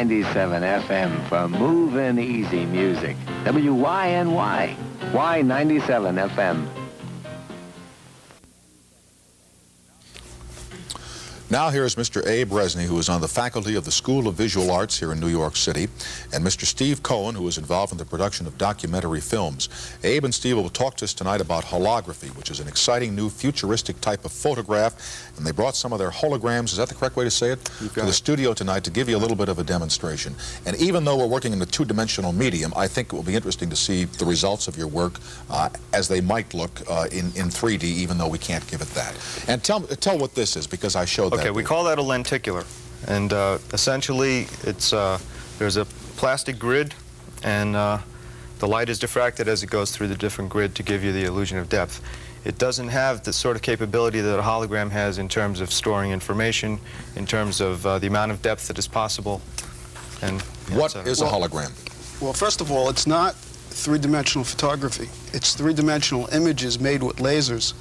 97 FM for moving easy music. WYNY. Y97 FM. Now here's Mr. Abe Resney, who is on the faculty of the School of Visual Arts here in New York City, and Mr. Steve Cohen, who is involved in the production of documentary films. Abe and Steve will talk to us tonight about holography, which is an exciting new futuristic type of photograph, and they brought some of their holograms, is that the correct way to say it, to the studio tonight to give you a little bit of a demonstration. And even though we're working in a two-dimensional medium, I think it will be interesting to see the results of your work as they might look in 3D, even though we can't give it that. And tell what this is, because I showed that. Okay, we call that a lenticular, and essentially it's there's a plastic grid, and the light is diffracted as it goes through the different grid to give you the illusion of depth. It doesn't have the sort of capability that a hologram has in terms of storing information, in terms of the amount of depth that is possible. And what is a hologram? Well, first of all, it's not three-dimensional photography. It's three-dimensional images made with lasers,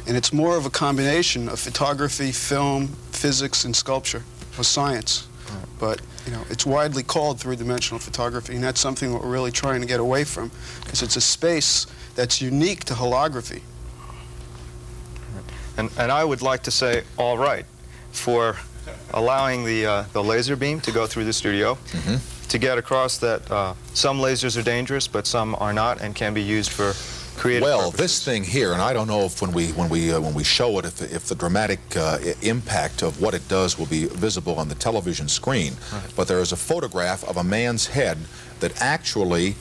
and it's more of a combination of photography, film, physics, and sculpture, or science. Right. But, you know, it's widely called three-dimensional photography, and that's something that we're really trying to get away from, because it's a space that's unique to holography. And I would like to say, all right, for allowing the laser beam to go through the studio, to get across that some lasers are dangerous, but some are not, and can be used for creative purposes. This thing here, and I don't know if when we show it, if the dramatic impact of what it does will be visible on the television screen. Right. But there is a photograph of a man's head that actually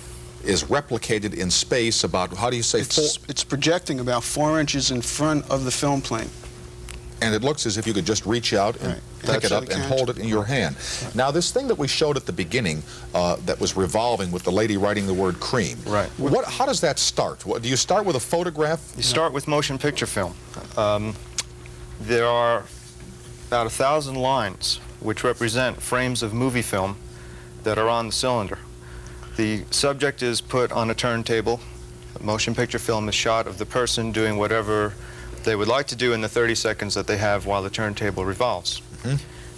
is replicated in space about, how do you say? It's projecting about 4 inches in front of the film plane. And it looks as if you could just reach out and pick it up and hold it in your hand. Right. Now, this thing that we showed at the beginning that was revolving with the lady writing the word cream, how does that start? Do you start with a photograph? You start with motion picture film. There are about 1,000 lines which represent frames of movie film that are on the cylinder. The subject is put on a turntable. Motion picture film is shot of the person doing whatever they would like to do in the 30 seconds that they have while the turntable revolves.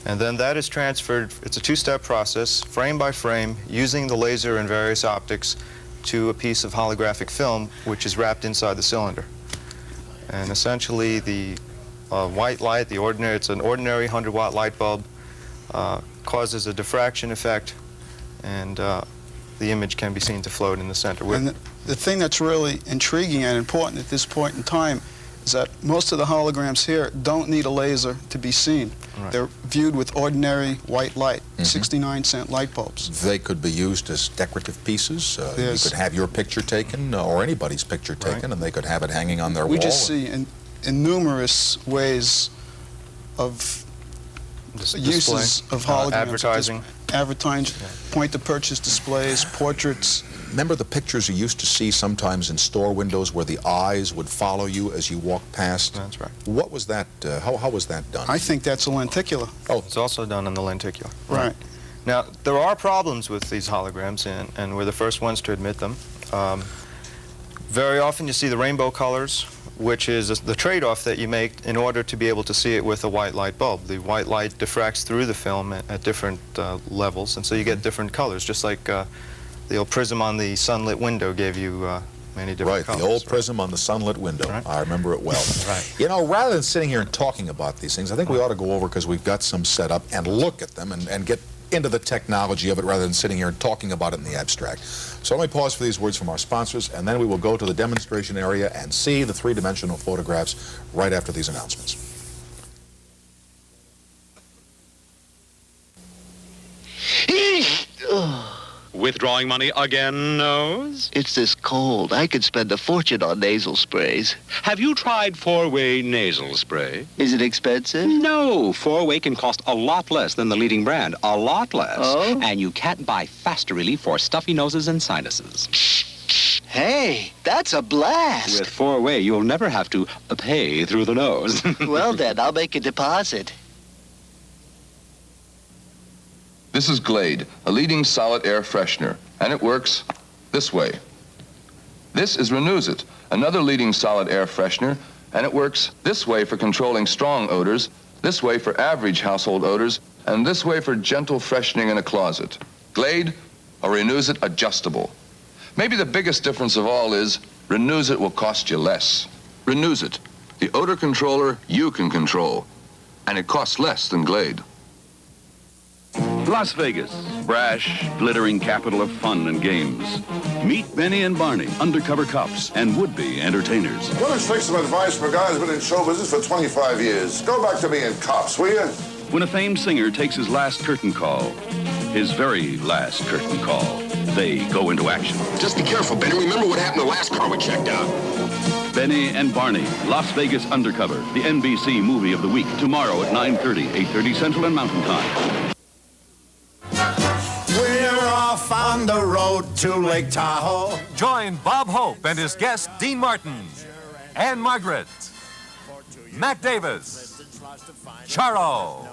And then that is transferred, it's a two-step process, frame by frame, using the laser and various optics to a piece of holographic film which is wrapped inside the cylinder. And essentially the white light, it's an ordinary 100-watt light bulb, causes a diffraction effect, and the image can be seen to float in the center. And the thing that's really intriguing and important at this point in time is that most of the holograms here don't need a laser to be seen. Right. They're viewed with ordinary white light, 69-cent light bulbs. They could be used as decorative pieces. You could have your picture taken, or anybody's picture taken, and they could have it hanging on their wall. We just see in numerous ways of uses of holograms. Advertising. Point-to-purchase displays, portraits. Remember the pictures you used to see sometimes in store windows where the eyes would follow you as you walked past? That's right. What was that, how was that done? I think that's a lenticular. Oh, it's also done on the lenticular. Right. Now, there are problems with these holograms, and we're the first ones to admit them. Very often you see the rainbow colors, which is the trade-off that you make in order to be able to see it with a white light bulb. The white light diffracts through the film at different levels, and so you get different colors, just like the old prism on the sunlit window gave you many different colors. Right, the old prism on the sunlit window. Right. I remember it well. Right. You know, rather than sitting here and talking about these things, I think we ought to go over, because we've got some set up, and look at them and get into the technology of it rather than sitting here and talking about it in the abstract. So let me pause for these words from our sponsors, and then we will go to the demonstration area and see the three-dimensional photographs right after these announcements. Withdrawing money again, Nose? It's this cold. I could spend a fortune on nasal sprays. Have you tried 4-way nasal spray? Is it expensive? No, 4-way can cost a lot less than the leading brand. A lot less. Oh? And you can't buy faster relief for stuffy noses and sinuses. Hey, that's a blast. With 4-way, you'll never have to pay through the nose. Well then, I'll make a deposit. This is Glade, a leading solid air freshener, and it works this way. This is Renewsit, another leading solid air freshener, and it works this way for controlling strong odors, this way for average household odors, and this way for gentle freshening in a closet. Glade or Renews It adjustable. Maybe the biggest difference of all is Renews It will cost you less. Renews It, the odor controller you can control, and it costs less than Glade. Las Vegas, brash, glittering capital of fun and games. Meet Benny and Barney, undercover cops and would-be entertainers. Let us take some advice from a guy who's been in show business for 25 years. Go back to being cops, will you? When a famed singer takes his last curtain call, his very last curtain call, they go into action. Just be careful, Benny. Remember what happened the last car we checked out. Benny and Barney, Las Vegas Undercover, the NBC Movie of the Week, tomorrow at 9:30, 8:30 Central and Mountain Time. We're off on the road to Lake Tahoe. Join Bob Hope and his guest, Dean Martin, Anne Margaret, Matt Davis, Charo,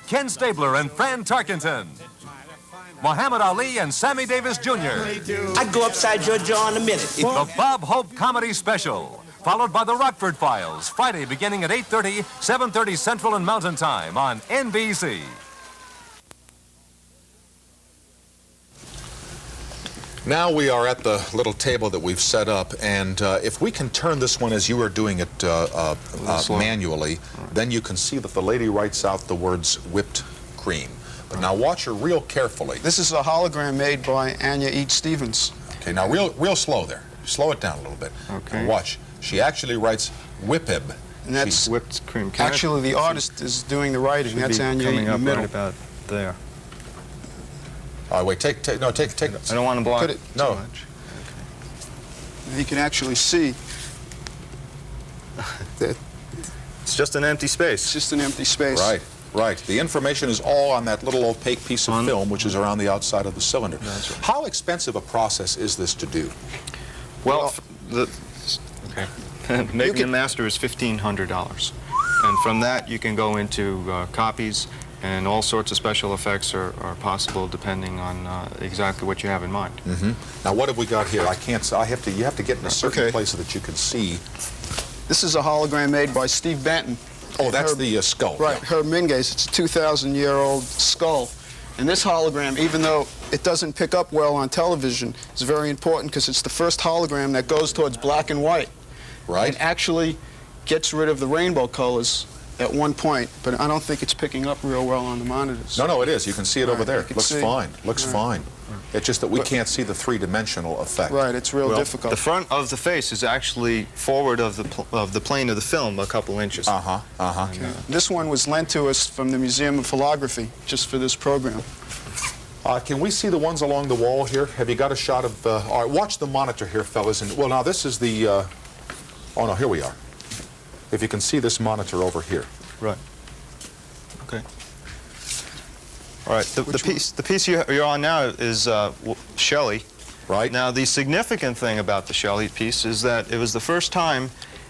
Ken Stabler and Fran Tarkenton, Muhammad Ali and Sammy Davis Jr. I'd go upside your jaw in a minute. The Bob Hope Comedy Special, followed by the Rockford Files, Friday beginning at 8:30, 7:30 Central and Mountain Time on NBC. Now we are at the little table that we've set up, and if we can turn this one as you are doing it manually, then you can see that the lady writes out the words whipped cream. But now watch her real carefully. This is a hologram made by Anya Eat Stevens. Okay, now real slow there. Slow it down a little bit. Okay. And watch. She actually writes whippib. And that's Whipped cream. actually the artist is doing the writing. That's Anya Eat in the middle. Right about there. All right, wait, take. I don't want to block Put it too no. much. And you can actually see that It's just an empty space. it's just an empty space. Right, right. The information is all on that little opaque piece of film, which is around the outside of the cylinder. That's right. How expensive a process is this to do? Well, making a master is $1,500. And from that, you can go into copies, and all sorts of special effects are possible depending on exactly what you have in mind. Mm-hmm. Now, what have we got here? You have to get in a certain place so that you can see. This is a hologram made by Steve Benton. Oh, that's the skull. Right, Yeah. Herb Mingays. It's a 2,000-year-old skull. And this hologram, even though it doesn't pick up well on television, is very important because it's the first hologram that goes towards black and white. Right. And actually gets rid of the rainbow colors at one point, but I don't think it's picking up real well on the monitors. No, it is. You can see it over there. Looks see. fine. Looks fine. It's just that we can't see the three-dimensional effect. Right, it's real difficult. The front of the face is actually forward of the plane of the film a couple inches. Okay. This one was lent to us from the Museum of Holography, just for this program. Can we see the ones along the wall here? Have you got a shot of... all right, watch the monitor here, fellas. And, well, now, this is the... oh, no, here we are. If you can see this monitor over here. Right. Okay. All right. The piece you're on now is Shelley. Right. Now, the significant thing about the Shelley piece is that it was the first time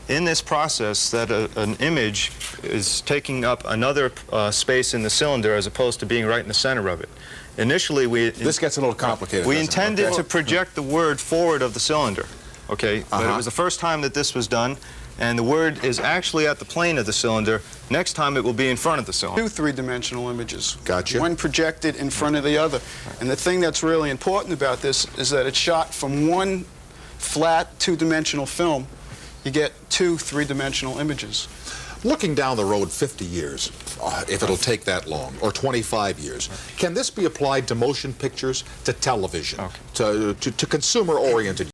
in this process that an image is taking up another space in the cylinder as opposed to being right in the center of it. Initially, This gets a little complicated. We intended to project the word forward of the cylinder. Okay. But it was the first time that this was done. And the word is actually at the plane of the cylinder. Next time it will be in front of the cylinder. Two three-dimensional images. Gotcha. One projected in front of the other. And the thing that's really important about this is that it's shot from one flat two-dimensional film. You get two three-dimensional images. Looking down the road 50 years, if it'll take that long, or 25 years, can this be applied to motion pictures, to television, to consumer-oriented